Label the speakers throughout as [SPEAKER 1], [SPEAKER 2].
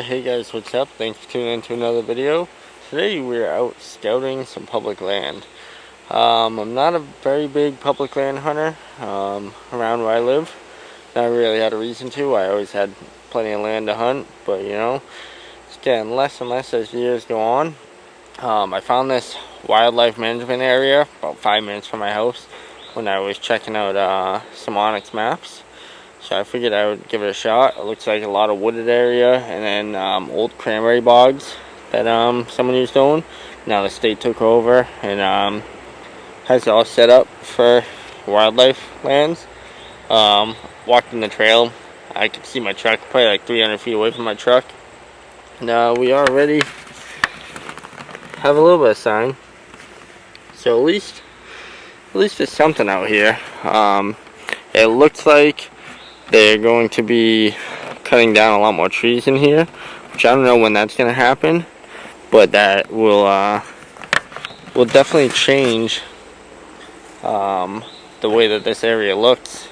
[SPEAKER 1] Hey guys, what's up? Thanks for tuning in to another video. Today we're out scouting some public land. I'm not a very big public land hunter around where I live. Never really had a reason to. I always had plenty of land to hunt, but you know, it's getting less and less as years go on. I found this wildlife management area about 5 minutes from my house when I was checking out some onX maps. So I figured I would give it a shot. It looks like a lot of wooded area and then old cranberry bogs that someone used to own. Now the state took over and has it all set up for wildlife lands. Walked in the trail. I could see my truck probably like 300 feet away from my truck. And we already have a little bit of sign. So at least there's something out here. It looks like they're going to be cutting down a lot more trees in here, which I don't know when that's going to happen, but that will definitely change the way that this area looks.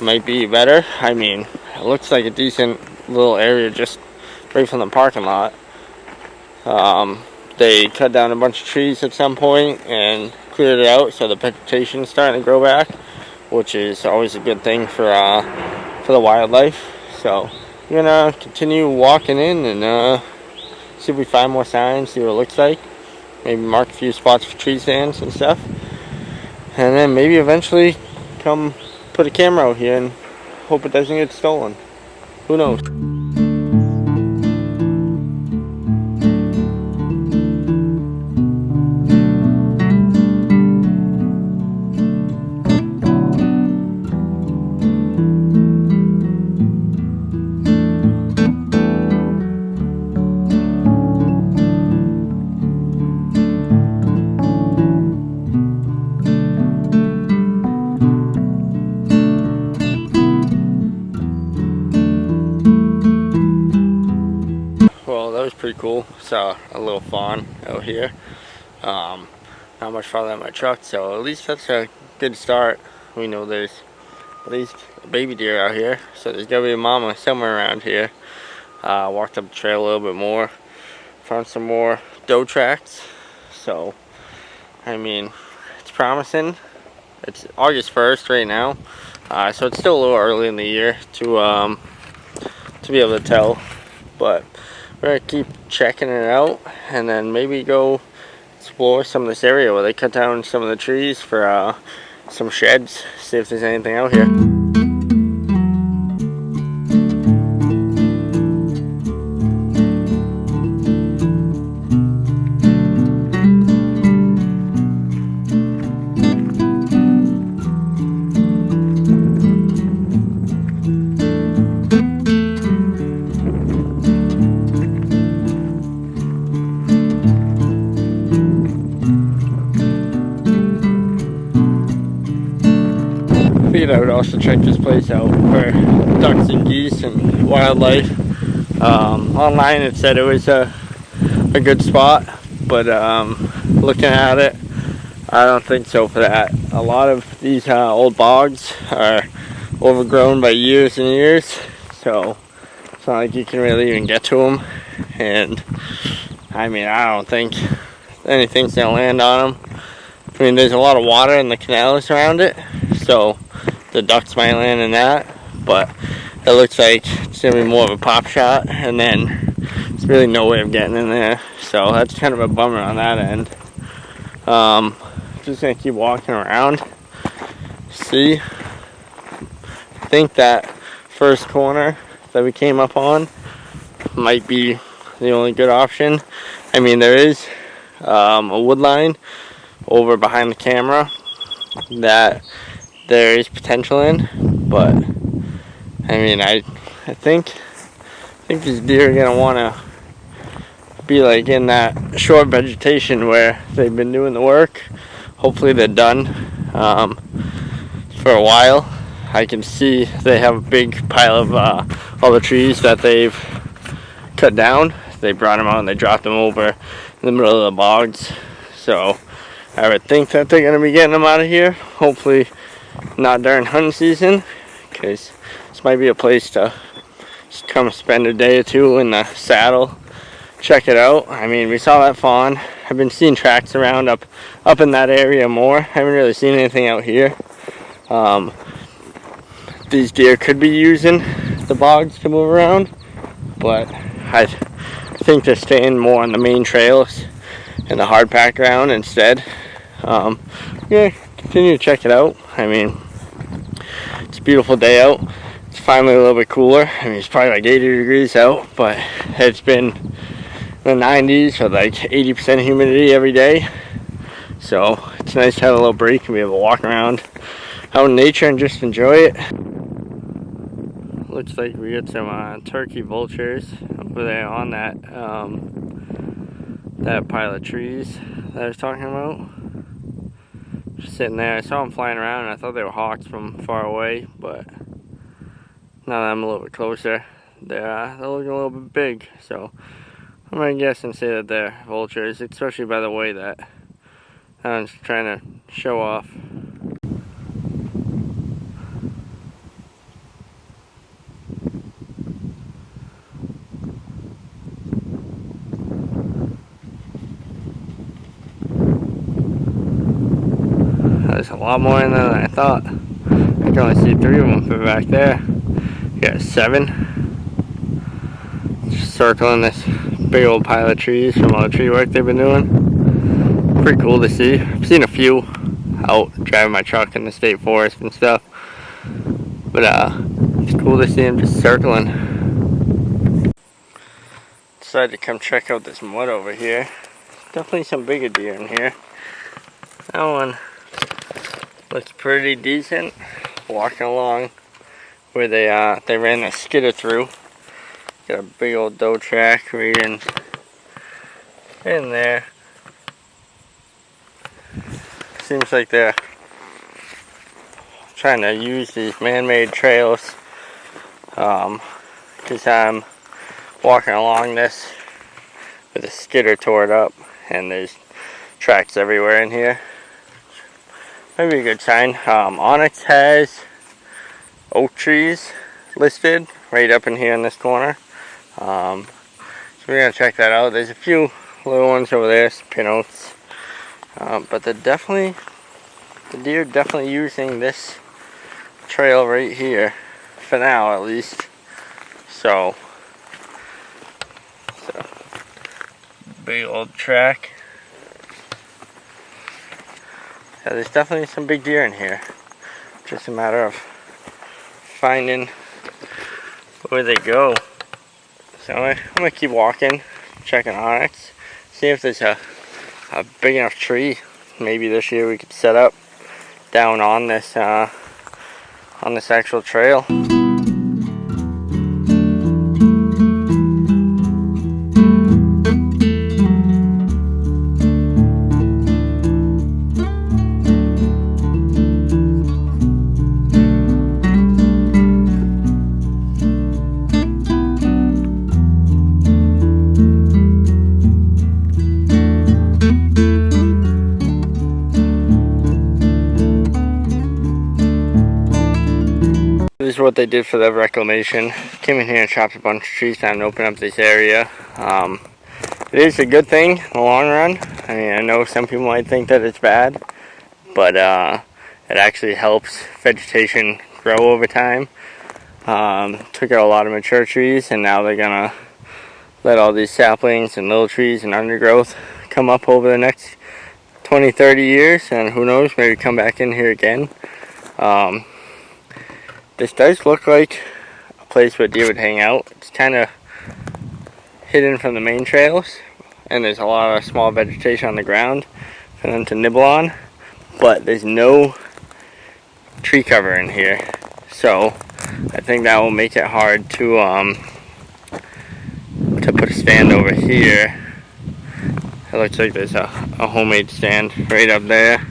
[SPEAKER 1] Might be better. I mean, it looks like a decent little area just right from the parking lot. They cut down a bunch of trees at some point and cleared it out, so the vegetation is starting to grow back, which is always a good thing for the wildlife. So we're gonna continue walking in and see if we find more signs, see what it looks like. Maybe mark a few spots for tree stands and stuff, and then maybe eventually come put a camera out here and hope it doesn't get stolen. Who knows? Well, that was pretty cool. Saw a little fawn out here. Not much farther than my truck, so at least that's a good start. We know there's at least a baby deer out here, so there's gotta be a mama somewhere around here. Walked up the trail a little bit more, found some more doe tracks. So, I mean, it's promising. It's August 1st right now, so it's still a little early in the year to be able to tell, but we're gonna keep checking it out and then maybe go explore some of this area where they cut down some of the trees for some sheds, see if there's anything out here. Figured I would also check this place out for ducks and geese and wildlife. Online it said it was a good spot, but looking at it, I don't think so for that. A lot of these old bogs are overgrown by years and years, so it's not like you can really even get to them. And I mean, I don't think anything's gonna land on them. I mean, there's a lot of water in the canals around it, so the ducks might land in that, but it looks like it's gonna be more of a pop shot, and then there's really no way of getting in there, so that's kind of a bummer on that end. Just gonna keep walking around, see. I think that first corner that we came up on might be the only good option. I mean, there is a wood line over behind the camera that there is potential in, but I mean, I think these deer are gonna want to be like in that short vegetation where they've been doing the work. Hopefully they're done for a while. I can see they have a big pile of all the trees that they've cut down. They brought them out and they dropped them over in the middle of the bogs, so I would think that they're gonna be getting them out of here. Hopefully not during hunting season, because this might be a place to just come spend a day or two in the saddle, check it out. I mean, we saw that fawn. I've been seeing tracks around up in that area more. I haven't really seen anything out here. These deer could be using the bogs to move around, but I think they're staying more on the main trails and the hard pack ground instead. Yeah, continue to check it out. I mean, it's a beautiful day out. It's finally a little bit cooler. I mean, it's probably like 80 degrees out, but it's been in the 90s with like 80% humidity every day. So it's nice to have a little break and be able to walk around out in nature and just enjoy it. Looks like we got some turkey vultures over there on that that pile of trees that I was talking about. Just sitting there. I saw them flying around and I thought they were hawks from far away, but now that I'm a little bit closer, they're looking a little bit big. So I'm gonna guess and say that they're vultures, especially by the way that I'm trying to show off. There's a lot more in there than I thought. I can only see 3 of them from back there. You got 7. Just circling this big old pile of trees from all the tree work they've been doing. Pretty cool to see. I've seen a few out driving my truck in the state forest and stuff. But it's cool to see them just circling. Decided to come check out this mud over here. Definitely some bigger deer in here. That one looks pretty decent. Walking along where they ran a skidder through. Got a big old doe track right in there. Seems like they're trying to use these man-made trails. Because I'm walking along this with a skidder tore it up, and there's tracks everywhere in here. Maybe a good sign. Onyx has oak trees listed right up in here in this corner. So we're gonna check that out. There's a few little ones over there, some pin oaks. But the deer definitely using this trail right here, for now at least. So big old track. Yeah, there's definitely some big deer in here. Just a matter of finding where they go. So I'm gonna keep walking, checking onyx, see if there's a big enough tree. Maybe this year we could set up down on this actual trail. This is what they did for the reclamation. Came in here and chopped a bunch of trees down and opened up this area. It is a good thing in the long run. I mean, I know some people might think that it's bad, but it actually helps vegetation grow over time. Took out a lot of mature trees, and now they're gonna let all these saplings and little trees and undergrowth come up over the next 20-30 years, and who knows, maybe come back in here again. This does look like a place where deer would hang out. It's kind of hidden from the main trails, and there's a lot of small vegetation on the ground for them to nibble on, but there's no tree cover in here, so I think that will make it hard to put a stand over here. It looks like there's a homemade stand right up there.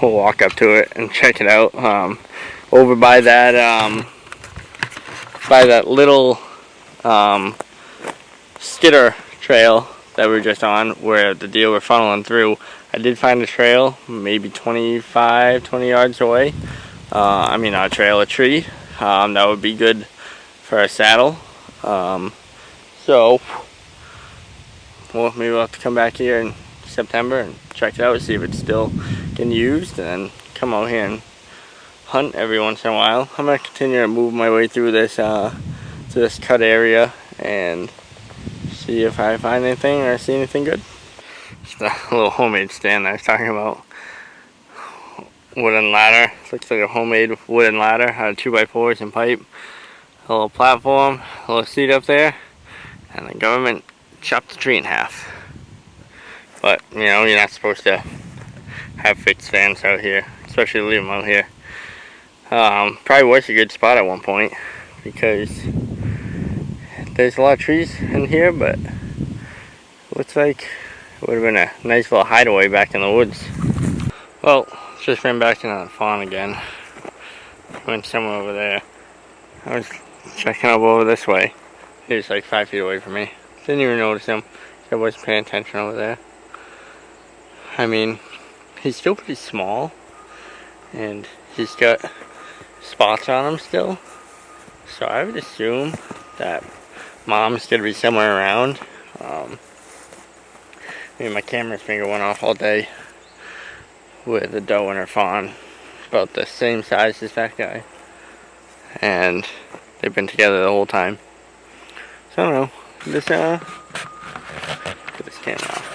[SPEAKER 1] We'll walk up to it and check it out. Over by that little skidder trail that we were just on, where the deer were funneling through, I did find a trail maybe 20 yards away. I mean, not a trail, a tree. That would be good for a saddle. So maybe we'll have to come back here in September and check it out, see if it's still getting used, and then come out here and hunt every once in a while. I'm gonna continue to move my way through this to this cut area and see if I find anything or see anything good. Just a little homemade stand I was talking about. Wooden ladder. Looks like a homemade wooden ladder out of 2x4s and pipe. A little platform, a little seat up there, and the government chopped the tree in half. But you know, you're not supposed to have fixed stands out here, especially leave them out here. Probably was a good spot at one point because there's a lot of trees in here, but it looks like it would have been a nice little hideaway back in the woods. Well, just ran back into the fawn again. Went somewhere over there. I was checking up over this way. He was like 5 feet away from me. Didn't even notice him. I wasn't paying attention over there. I mean, he's still pretty small, and he's got spots on him still. So I would assume that mom's gonna be somewhere around. I mean, my camera's finger went off all day with a doe and her fawn, about the same size as that guy, and they've been together the whole time. So I don't know. This put this camera off.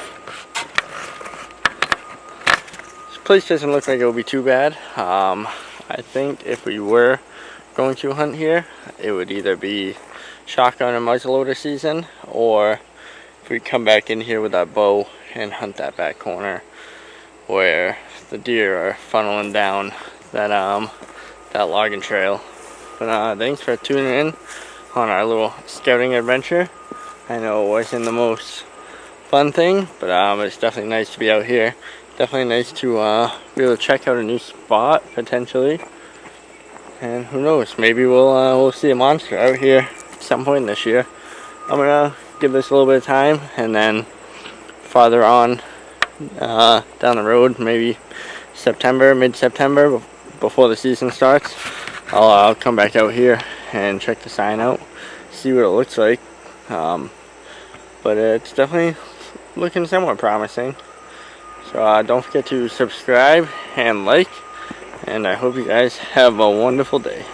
[SPEAKER 1] This place doesn't look like it will be too bad. I think if we were going to hunt here, it would either be shotgun and muzzleloader season, or if we come back in here with our bow and hunt that back corner where the deer are funneling down that logging trail. But thanks for tuning in on our little scouting adventure. I know it wasn't the most fun thing, but it's definitely nice to be out here. Definitely nice to be able to check out a new spot potentially, and who knows, maybe we'll see a monster out here at some point this year. I'm gonna give this a little bit of time, and then farther on down the road, maybe September, mid-September, before the season starts, I'll come back out here and check the sign out, see what it looks like. But it's definitely looking somewhat promising. So don't forget to subscribe and like, and I hope you guys have a wonderful day.